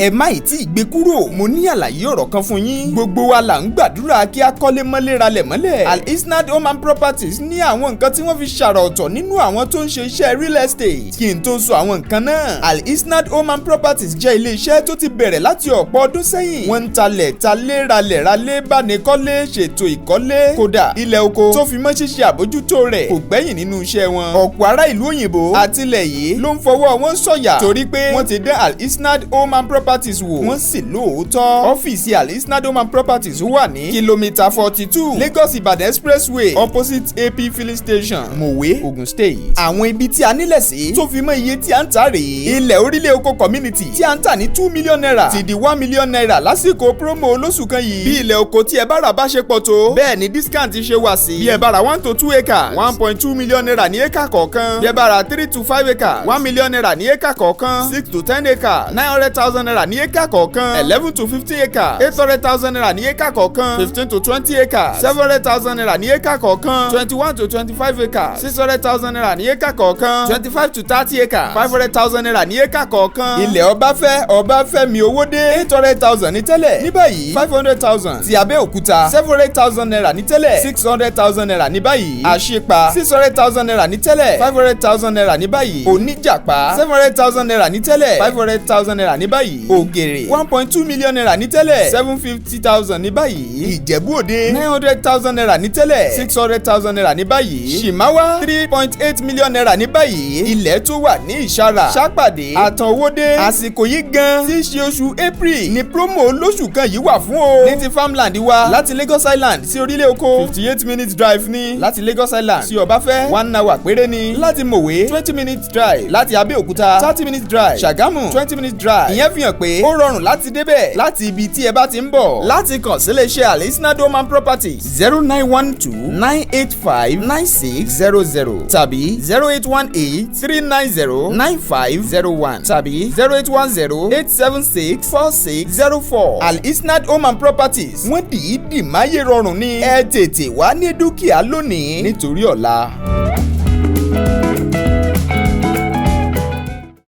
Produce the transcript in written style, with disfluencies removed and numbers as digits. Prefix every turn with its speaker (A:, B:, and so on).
A: ẹ má ì tí ì gbé kúrò, mo ní àlàyé ọ̀rọ̀ kan fún yín. Gbogbo wa là ń gbàdúrà kí a kọ́lé mọ́lé ralẹ̀ mọ́lẹ̀. Al-HISNAD Home and Properties ní àwọn nǹkan tí wọ́n fi ṣàrà ọ̀tọ̀ nínú àwọn tó ń ṣe iṣẹ́ real estate. Kí n tó sọ àwọn nǹkan náà, Al-HISNAD Home and Properties jẹ́ ilé iṣẹ́ tó ti bẹ̀rẹ̀ láti ọ̀pọ̀ ọdún sẹ́yìn. Wọ́n ń talẹ̀, talé, ralẹ̀, ralé, bánikọ́lé, ṣètò ìkọ́lé, kódà ilẹ̀ oko tó fi mọ́ ṣíṣe àbójútó rẹ̀ kò gbẹ́yìn nínú iṣẹ́ wọn. Ọ̀pọ̀ ará ìlú òyìnbó àtilẹ̀ yìí ló ń fọwọ́ wọn sọ̀yà torí pé wọ́n ti dán Al-HISNAD Home and Properties wò, wọ́n sì lóòótọ́. Ọ́fíìsì Al-HISNAD Home and Properties wà ní kìlómítà 42 Lagos Ibadan Expressway opposite AP filling station, Mòwe, Ogun State. Àwọn ibi tí a nílẹ̀ sí tó fi mọ́ iye tí a ń tà rèé. Ilẹ̀ orílẹ̀ oko community tí a ń tà ní 2 million naira ti di 1 million naira lásìkò promo olóṣù kan yìí. Bí ilẹ̀ oko tí ẹ bá rà bá ṣe pọ̀ tó, bẹ́ẹ̀ ni discount ṣe wà sí. Bí ẹ bá ra 1 to 2 acres, 1.2 million naira ní éka kọ̀ọ̀kan. Bí ẹ bá ra 3 to 5 acres, 1 million naira ní éka kọ̀ọ̀kan. 6 to 10 acres, 900,000 naira ní éka kọ̀ọ̀kan. 11 to 15 acres, 800,000 naira ní éka kọ̀ọ̀kan. 15 to 20 acres, 700,000 naira ní éka kọ̀ọ̀kan. 21 to 25 acres, 600,000 naira ní éka kọ̀ọ̀kan. 25 to 30 acres, 500,000 naira ní éka kọ̀ọ̀kan. Ilẹ̀ Ọbáfẹ́mi Owódé 800,000 ní tẹ́lẹ̀, ní báyìí 500,000. Ti Abẹ́òkúta 700,000 naira ní tẹ́lẹ̀, 600,000 naira ní báyìí. Àṣepa 600,000 naira ní tẹ́lẹ̀, 500,000 naira ní báyìí. Oníjàpá 700,000 naira ní tẹ́lẹ̀, 500,000 naira ní báyìí. Ògèrè 1.2 million naira ní tẹ́lẹ̀, 750,000 ní báyìí. Ìjẹ̀bú-Òde 900,000 naira ní tẹ́lẹ̀, 600,000 naira ní báyìí. Ṣìmáwá 3.8 million naira ní báyìí. Ilẹ̀ tó wà ní Ìṣàrà, Ṣàpàdé, Àtànwódé. Àsìkò yìí gan tí í ṣe oṣù April ni promo olóṣù kan yìí wà fún o. Ní ti farmland wa láti Lagos Island sí orílẹ̀ oko 58 minutes drive ní. Láti Lagos Island sí Ọbáfẹ́ 1 hour péré ni. Láti Mòwe 20 minutes drive. Láti Abẹ́òkúta 30 minutes drive. Ṣàgámù 20 minutes drive. Ìyẹn fi hàn pé ó rọrùn láti débẹ̀ láti ibi tí ẹ bá ti ń bọ̀. Láti kàn sí iléeṣẹ́ Al-HISNAD Home and Properties 0912-985-9600 tàbí 0818-390-9501 tàbí 0810-876-4604. Al-HISNAD Home and Properties wọ́n dìídì máyé rọrùn ní. Ẹ tètè wá ní dúkìá lónìí nítorí ọ̀la.